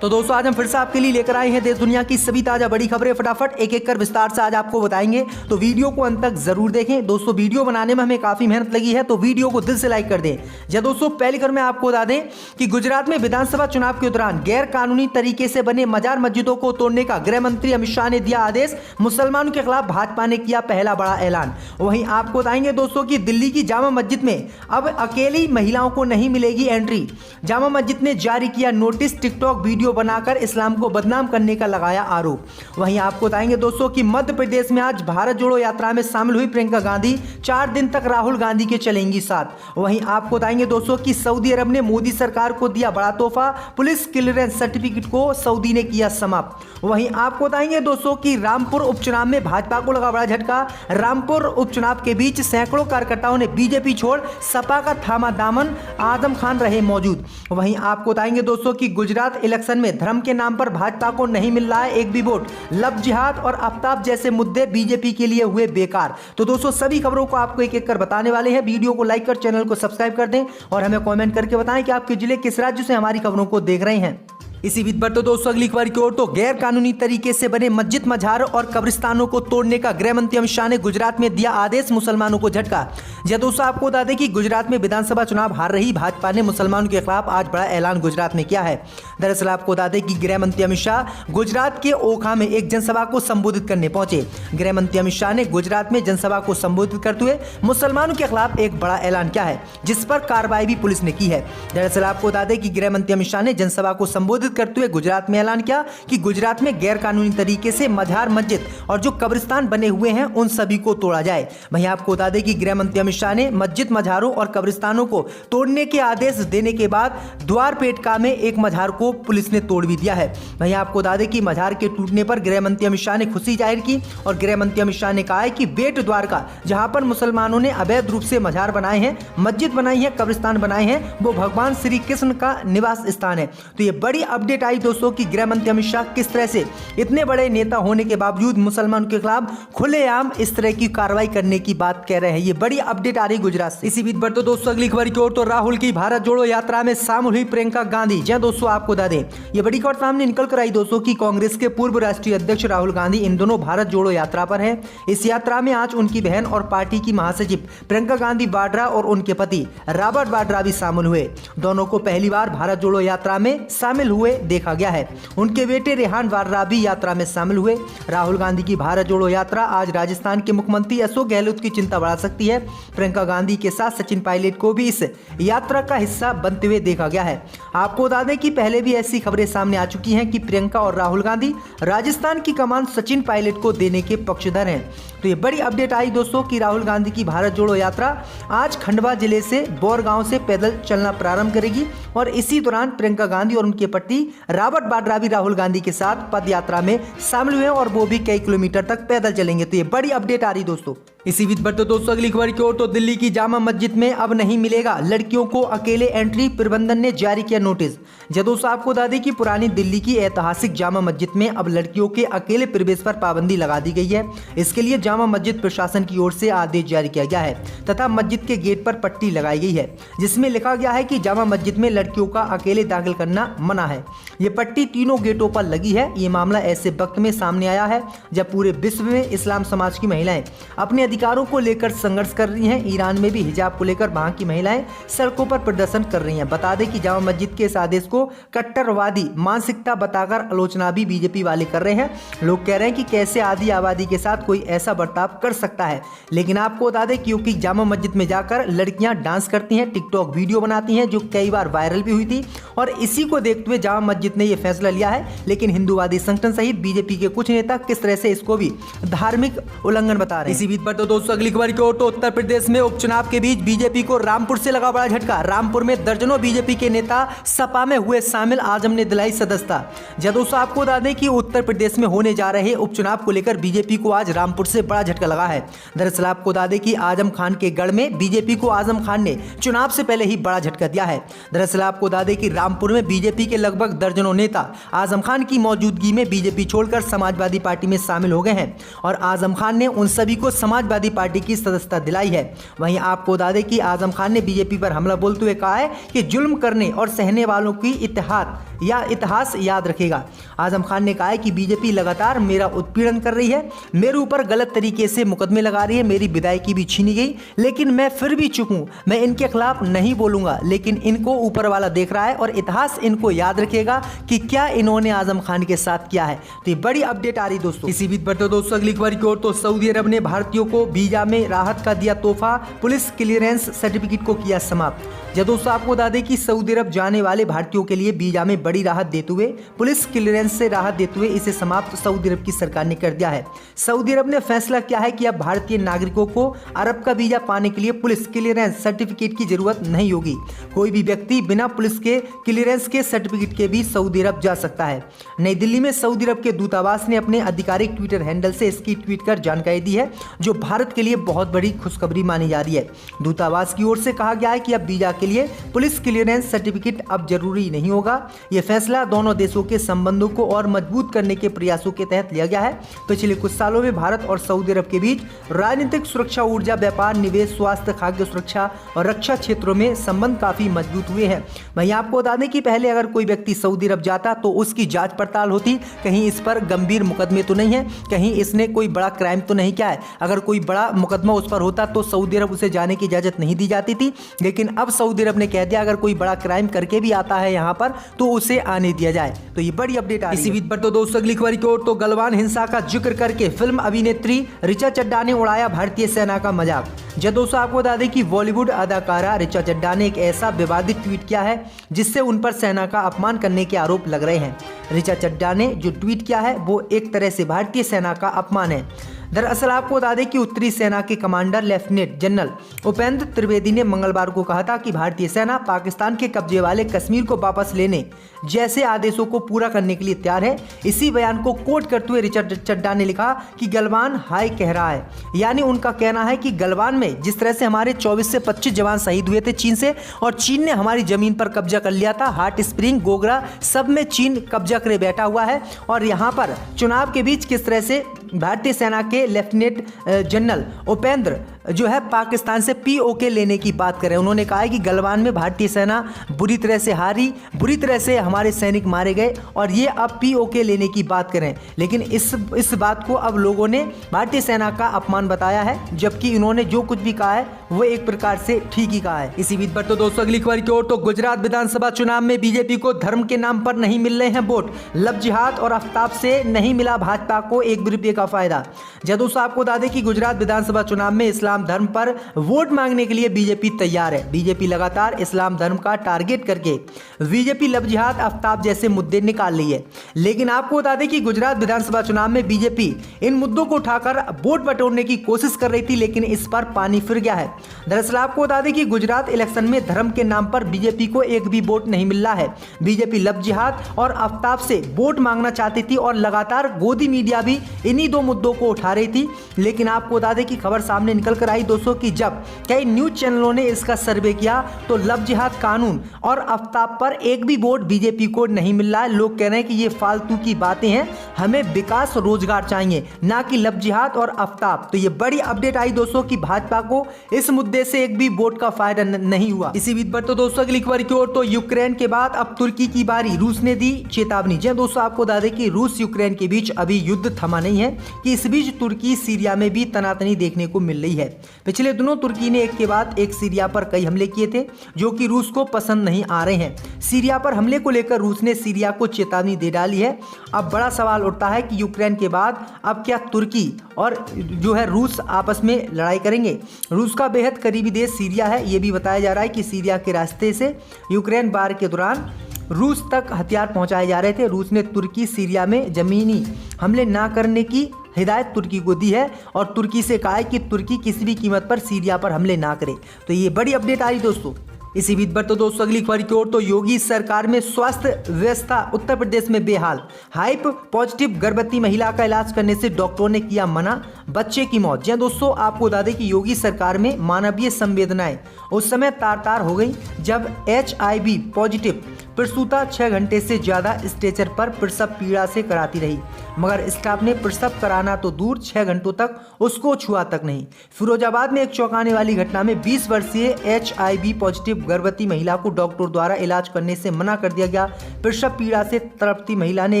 तो दोस्तों आज हम फिर से आपके लिए लेकर आए हैं देश दुनिया की सभी ताजा बड़ी खबरें। फटाफट एक एक कर विस्तार से आज आपको बताएंगे, तो वीडियो को अंत तक जरूर देखें। दोस्तों वीडियो बनाने में हमें काफी मेहनत लगी है, तो वीडियो को दिल से लाइक कर दें। जी दोस्तों, पहली खबर में आपको बता दें कि गुजरात में विधानसभा चुनाव के दौरान गैर कानूनी तरीके से बने मजार मस्जिदों को तोड़ने का गृह मंत्री अमित शाह ने दिया आदेश। मुसलमानों के खिलाफ भाजपा ने किया पहला बड़ा ऐलान। वहीं आपको बताएंगे दोस्तों की दिल्ली की जामा मस्जिद में अब अकेली महिलाओं को नहीं मिलेगी एंट्री। जामा मस्जिद ने जारी किया नोटिस, टिकटॉक वीडियो बनाकर इस्लाम को बदनाम करने का लगाया आरोप। वहीं आपको बताएंगे दोस्तों कि मध्य प्रदेश में आज भारत जोड़ो यात्रा में शामिल हुई प्रियंका गांधी, 4 दिन तक राहुल गांधी के चलेंगी साथ। वहीं आपको बताएंगे दोस्तों कि सऊदी अरब ने मोदी सरकार को दिया बड़ा तोहफा, पुलिस क्लियरेंस सर्टिफिकेट को सऊदी ने किया समाप्त। वहीं आपको बताएंगे दोस्तों कि रामपुर उपचुनाव में भाजपा को लगा बड़ा झटका। रामपुर उपचुनाव के बीच सैकड़ों कार्यकर्ताओं ने बीजेपी छोड़ सपा का थामा दामन, आजम खान रहे मौजूद। वहीं आपको बताएंगे दोस्तों कि गुजरात इलेक्शन में धर्म के नाम पर भाजपा को नहीं मिल रहा है एक भी वोट। लव जिहाद और आफ्ताब जैसे मुद्दे बीजेपी के लिए हुए बेकार। तो दोस्तों सभी खबरों को आपको एक एक कर बताने वाले हैं। वीडियो को लाइक कर चैनल को सब्सक्राइब कर दें और हमें कमेंट करके बताएं कि आपके जिले किस राज्य से हमारी खबरों को देख रहे हैं। इसी बीच पर तो दोस्तों अगली खबर की ओर, तो गैर कानूनी तरीके से बने मस्जिद, मजार और कब्रिस्तानों को तोड़ने का गृह मंत्री अमित शाह ने गुजरात में दिया आदेश। मुसलमानों को झटका। जी दोस्तों आपको बता दें कि गुजरात में विधानसभा चुनाव हार रही भाजपा ने मुसलमानों के खिलाफ आज बड़ा ऐलान गुजरात में किया है। दरअसल आपको बता दें कि गृह मंत्री अमित शाह गुजरात के ओखा में एक जनसभा को संबोधित करने पहुंचे। गृह मंत्री अमित शाह ने गुजरात में जनसभा को संबोधित करते हुए मुसलमानों के खिलाफ एक बड़ा ऐलान किया है, जिस पर कार्रवाई भी पुलिस ने की है। दरअसल आपको बता दें कि गृह मंत्री अमित शाह ने जनसभा को संबोधित करते हुए गुजरात में ऐलान किया कि गुजरात में गैर कानूनी तरीके से मजार, मस्जिद और जो कब्रिस्तान बने हुए हैं उन सभी को तोड़ा जाए। वहीं आपको बता दें कि गृह मंत्री अमित शाह ने मस्जिद, मजारों और कब्रिस्तानों को तोड़ने के आदेश देने के बाद द्वारपेटका में एक मजार को पुलिस ने तोड़ भी दिया है। वहीं आपको बता दें कि मजार के टूटने पर गृह मंत्री अमित शाह ने खुशी जाहिर की और गृह मंत्री अमित शाह ने कहा है कि बेट द्वारका, जहां पर मुसलमानों ने अवैध रूप से मजार बनाए हैं, मस्जिद बनाई है, कब्रिस्तान बनाए हैं, वो भगवान श्री कृष्ण का निवास स्थान है। तो ये बड़ी अपडेट आई दोस्तों कि गृह मंत्री अमित शाह किस तरह से इतने बड़े नेता होने के बावजूद मुसलमानों के खिलाफ खुलेआम इस तरह की कार्रवाई करने की बात कह रहे हैं। ये बड़ी अपडेट आ रही गुजरात से। इसी बीच पर तो दोस्तों अगली खबर की ओर, तो राहुल की भारत जोड़ो यात्रा में शामिल हुई प्रियंका गांधी। जी दोस्तों आपको बता दें ये बड़ी खबर सामने निकल कर आई दोस्तों की कांग्रेस के पूर्व राष्ट्रीय अध्यक्ष राहुल गांधी इन दोनों भारत जोड़ो यात्रा पर है। इस यात्रा में आज उनकी बहन और पार्टी की महासचिव प्रियंका गांधी वाड्रा और उनके पति रॉबर्ट वाड्रा भी शामिल हुए। दोनों को पहली बार भारत जोड़ो यात्रा में शामिल हुए देखा गया है। उनके बेटे रेहान वाड्रा भी यात्रा में शामिल हुए। राहुल गांधी की भारत जोड़ो यात्रा आज राजस्थान के मुख्यमंत्री अशोक गहलोत की चिंता बढ़ा सकती है। प्रियंका गांधी के साथ सचिन पायलट को भी इस यात्रा का हिस्सा बनते हुए देखा गया है। आपको बता दें कि पहले भी ऐसी खबरें सामने आ चुकी हैं कि प्रियंका और राहुल गांधी राजस्थान की कमान सचिन पायलट को देने के पक्षधर हैं। तो ये बड़ी अपडेट आई दोस्तों कि राहुल गांधी की भारत जोड़ो यात्रा आज खंडवा जिले से बोर गांव से पैदल चलना प्रारंभ करेगी और इसी दौरान प्रियंका गांधी और उनके पति रॉबर्ट वाड्रा भी राहुल गांधी के साथ पद यात्रा में शामिल हुए और वो भी कई किलोमीटर तक पैदल चलेंगे। तो ये बड़ी अपडेट आ रही दोस्तों। इसी बीच पर तो दोस्तों अगली खबर की ओर, तो दिल्ली की जामा मस्जिद में अब नहीं मिलेगा लड़कियों को अकेले एंट्री, प्रबंधन ने जारी किया नोटिस। दोस्तों आपको बता दें कि पुरानी दिल्ली की ऐतिहासिक जामा मस्जिद में अब लड़कियों के अकेले प्रवेश पर पाबंदी लगा दी गई है। इसके लिए जामा मस्जिद प्रशासन की ओर से आदेश जारी किया गया है तथा मस्जिद के गेट पर पट्टी लगाई गई है, जिसमें लिखा गया है कि जामा मस्जिद में लड़कियों का अकेले दाखिल करना मना है। ये पट्टी तीनों गेटों पर लगी है। ये मामला ऐसे वक्त में सामने आया है जब पूरे विश्व में इस्लाम समाज की महिलाएं अपने अधिकारों को लेकर संघर्ष कर रही हैं। ईरान में भी हिजाब को लेकर वहां की महिलाएं सड़कों पर प्रदर्शन कर रही हैं। बता दें कि जामा मस्जिद के इस आदेश को कट्टरवादी मानसिकता बताकर आलोचना भी बीजेपी वाले कर रहे हैं। लोग कह रहे हैं कि कैसे आधी आबादी के साथ कोई ऐसा बर्ताव कर सकता है। लेकिन आपको बता दें क्योंकि जामा मस्जिद में जाकर लड़कियां डांस करती हैं, टिकटॉक वीडियो बनाती हैं जो कई बार वायरल भी हुई थी और इसी को देखते हुए जामा मस्जिद ने यह फैसला लिया है। लेकिन हिंदूवादी संगठन सहित बीजेपी के कुछ नेता किस तरह से इसको भी धार्मिक उल्लंघन बता रहे हैं। इसी बीच पर तो दोस्तों अगली खबर की ओर, तो उत्तर प्रदेश में उपचुनाव के बीच बीजेपी को रामपुर से लगा बड़ा झटका। रामपुर में दर्जनों बीजेपी के नेता सपा में हुए शामिल, आजम ने दिलाई सदस्यता। दोस्तों आपको बता दें कि उत्तर प्रदेश में होने जा रहे उपचुनाव को लेकर बीजेपी को आज रामपुर से बड़ा झटका लगा है। दरअसल आपको बता दें कि आजम खान के गढ़ में बीजेपी को आजम खान ने चुनाव से पहले ही बड़ा झटका दिया है। दरअसल आपको बता दें कि रामपुर में बीजेपी के लगभग दर्जनों नेता आजम खान की मौजूदगी में बीजेपी छोड़कर समाजवादी पार्टी में शामिल हो गए हैं और आजम खान ने उन सभी को समाजवादी समाजवादी पार्टी की सदस्यता दिलाई है। वहीं आपको बता दें कि आजम खान ने बीजेपी पर हमला बोलते हुए कहा है कि जुल्म करने और सहने वालों की इतिहास याद रखेगा। आजम खान ने कहा है कि बीजेपी लगातार मेरा उत्पीड़न कर रही है, मेरे ऊपर गलत तरीके से मुकदमे लगा रही है, मेरी विधायकी भी छीनी गई, लेकिन मैं फिर भी चुप हूं, मैं इनके खिलाफ नहीं बोलूंगा, लेकिन इनको ऊपर वाला देख रहा है और इतिहास इनको याद रखेगा कि क्या इन्होंने आजम खान के साथ किया है। तो ये बड़ी अपडेट आ रही दोस्तों। इसी बीच पर तो दोस्तों अगली खबर की ओर, तो सऊदी अरब ने भारतीयों को वीजा में राहत का दिया तोहफा, पुलिस क्लियरेंस सर्टिफिकेट को किया समाप्त। जब दोस्तों आपको बता दें कि सऊदी अरब जाने वाले भारतीयों के लिए वीजा में बड़ी राहत देते हुए, पुलिस क्लियरेंस से राहत देते हुए इसे समाप्त सऊदी अरब की सरकार ने कर दिया है। सऊदी अरब ने फैसला किया है कि अब भारतीय नागरिकों को अरब का वीजा पाने के लिए पुलिस क्लियरेंस सर्टिफिकेट की जरूरत नहीं होगी। कोई भी व्यक्ति बिना पुलिस के क्लियरेंस के सर्टिफिकेट के भी सऊदी अरब जा सकता है। नई दिल्ली में सऊदी अरब के दूतावास ने अपने आधिकारिक ट्विटर हैंडल से इसकी ट्वीट कर जानकारी दी है, जो भारत के लिए बहुत बड़ी खुशखबरी मानी जा रही है। दूतावास की ओर से कहा गया है कि अब वीजा के लिए पुलिस क्लियरेंस सर्टिफिकेट अब जरूरी नहीं होगा। यह फैसला दोनों देशों के संबंधों को और मजबूत करने के प्रयासों के तहत लिया गया है। पिछले कुछ सालों में भारत और सऊदी अरब के बीच राजनीतिक, सुरक्षा, ऊर्जा, व्यापार, निवेश, स्वास्थ्य, खाद्य सुरक्षा और रक्षा क्षेत्रों में संबंध काफी मजबूत हुए हैं। वहीं आपको बता दें कि पहले अगर कोई व्यक्ति सऊदी अरब जाता तो उसकी जांच पड़ताल होती, कहीं इस पर गंभीर मुकदमे तो नहीं है, कहीं इसने कोई बड़ा क्राइम तो नहीं किया है। अगर कोई बड़ा मुकदमा उस पर होता तो सऊदी अरब उसे जाने की इजाजत नहीं दी जाती थी, लेकिन अब सऊदी अरब ने कह दिया अगर कोई बड़ा क्राइम करके भी आता है यहाँ पर तो उसे आने दिया जाए। तो ये बड़ी अपडेट आ रही है। इसी बीच पर तो दोस्तों अगली खबर की ओर, तो गलवान हिंसा का जिक्र करके फिल्म अभिनेत्री ऋचा चड्ढा ने उड़ाया भारतीय सेना का मजाक। जब दोस्तों आपको बता दें कि बॉलीवुड अदाकारा ऋचा चड्ढा ने एक ऐसा विवादित ट्वीट किया है जिससे उन पर सेना का अपमान करने के आरोप लग रहे हैं। ऋचा चड्ढा ने जो ट्वीट किया है वो एक तरह से भारतीय सेना का अपमान है। दरअसल आपको बता दें कि उत्तरी सेना के commander lieutenant general Upendra Trivedi ने मंगलवार को कहा था कि भारतीय सेना पाकिस्तान के कब्जे वाले कश्मीर को वापस लेने जैसे आदेशों को पूरा करने के लिए तैयार है। इसी बयान को कोट करते हुए ऋचा चड्ढा ने लिखा कि गलवान हाय कह रहा है, यानी उनका कहना है कि गलवान में जिस तरह से हमारे 24 से 25 जवान शहीद हुए थे चीन से, और चीन ने हमारी जमीन पर कब्जा कर लिया था, हाट स्प्रिंग, गोगरा, सब में चीन कब्जा करे बैठा हुआ है। और यहाँ पर चुनाव के बीच किस तरह से भारतीय सेना के लेफ्टिनेंट जनरल उपेंद्र जो है पाकिस्तान से पीओके लेने की बात करें। उन्होंने कहा है कि गलवान में भारतीय सेना बुरी तरह से हारी, बुरी तरह से हमारे सैनिक मारे गए और ये अब पीओके लेने की बात करें। लेकिन इस बात को अब लोगों ने भारतीय सेना का अपमान बताया है, जबकि इन्होंने जो कुछ भी कहा है वो एक प्रकार से ठीक ही कहा है। इसी बीच पर तो दोस्तों अगली खबर की ओर, तो गुजरात विधानसभा चुनाव में बीजेपी को धर्म के नाम पर नहीं मिल रहे हैं वोट। लव जिहाद और आफ्ताब से नहीं मिला भाजपा को 1 रुपये का फायदा। जब दोस्तों आपको बता दें कि गुजरात विधानसभा चुनाव में इस्लाम धर्म पर वोट मांगने के लिए बीजेपी तैयार है। बीजेपी लगातार इस्लाम धर्म का टारगेट करके बीजेपी लव जिहाद, आफ्ताब जैसे मुद्दे निकाल रही है। लेकिन आपको बता दें कि गुजरात विधानसभा चुनाव में बीजेपी इन मुद्दों को उठाकर वोट बटोरने की कोशिश कर रही थी, लेकिन इस पर पानी फिर गया है। दरअसल आपको बता दें कि गुजरात इलेक्शन में धर्म के नाम पर बीजेपी को एक भी वोट नहीं मिल रहा है। बीजेपी लव जिहाद और आफ्ताब से वोट मांगना चाहती थी और लगातार गोदी मीडिया भी इन्हीं दो मुद्दों को उठा रही थी। लेकिन आपको बता दें कि खबर सामने निकल कर आई दोस्तों कि जब कई न्यूज चैनलों ने इसका सर्वे किया तो लव जिहाद कानून और आफ्ताब पर एक भी वोट बीजेपी को नहीं मिल रहा है। लोग कह रहे हैं कि ये फालतू की बातें हैं, हमें विकास रोजगार चाहिए, ना कि लव जिहाद और आफ्ताब। तो ये बड़ी अपडेट आई दोस्तों कि भाजपा को इस मुद्दे से एक भी वोट का फायदा नहीं हुआ। इसी बीच पर तो दोस्तों अगली खबर की ओर, तो यूक्रेन के बाद अब तुर्की की बारी, रूस ने दी चेतावनी। जी दोस्तों आपको बता दें कि रूस यूक्रेन के बीच अभी युद्ध थमा नहीं है कि इस बीच तुर्की सीरिया में भी तनातनी देखने को मिल रही है। पिछले दिनों तुर्की ने एक के बाद एक सीरिया पर कई हमले किए थे जो कि रूस को पसंद नहीं आ रहे हैं। सीरिया पर हमले को लेकर रूस ने सीरिया को चेतावनी दे डाली है। अब बड़ा सवाल उठता है कि यूक्रेन के बाद अब क्या तुर्की और जो है रूस आपस में लड़ाई करेंगे। रूस का बेहद करीबी देश सीरिया है। ये भी बताया जा रहा है कि सीरिया के रास्ते से यूक्रेन वार के दौरान रूस तक हथियार पहुंचाए जा रहे थे। रूस ने तुर्की सीरिया में जमीनी हमले ना करने की हिदायत तुर्की को दी है और तुर्की से कहा है कि तुर्की किसी भी कीमत पर सीरिया पर हमले ना करे। तो ये बड़ी अपडेट आई दोस्तों। इसी बीच पर तो दोस्तों अगली खबर की ओर, तो योगी सरकार में स्वास्थ्य व्यवस्था उत्तर प्रदेश में बेहाल। हाइप पॉजिटिव गर्भवती महिला का इलाज करने से डॉक्टरों ने किया मना, बच्चे की मौत। जी दोस्तों आपको बता दें कि योगी सरकार में मानवीय संवेदनाएं उस समय तार तार हो गई जब HIV पॉजिटिव प्रसूता 6 घंटे से ज़्यादा स्ट्रेचर पर प्रसव पीड़ा से कराती रही, मगर स्टाफ ने प्रसव कराना तो दूर 6 घंटों तक उसको छुआ तक नहीं। फिरोजाबाद में एक चौंकाने वाली घटना में 20 वर्षीय HIV पॉजिटिव गर्भवती महिला को डॉक्टर द्वारा इलाज करने से मना कर दिया गया। प्रसव पीड़ा से तड़पती महिला ने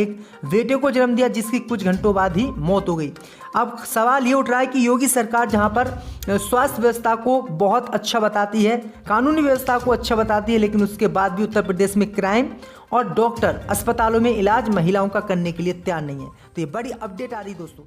एक बेटे को जन्म दिया, जिसकी कुछ घंटों बाद ही मौत हो गई। अब सवाल ये उठ रहा है कि योगी सरकार जहां पर स्वास्थ्य व्यवस्था को बहुत अच्छा बताती है, कानूनी व्यवस्था को अच्छा बताती है, लेकिन उसके बाद भी उत्तर प्रदेश में क्राइम और डॉक्टर अस्पतालों में इलाज महिलाओं का करने के लिए तैयार नहीं है। तो ये बड़ी अपडेट आ रही दोस्तों।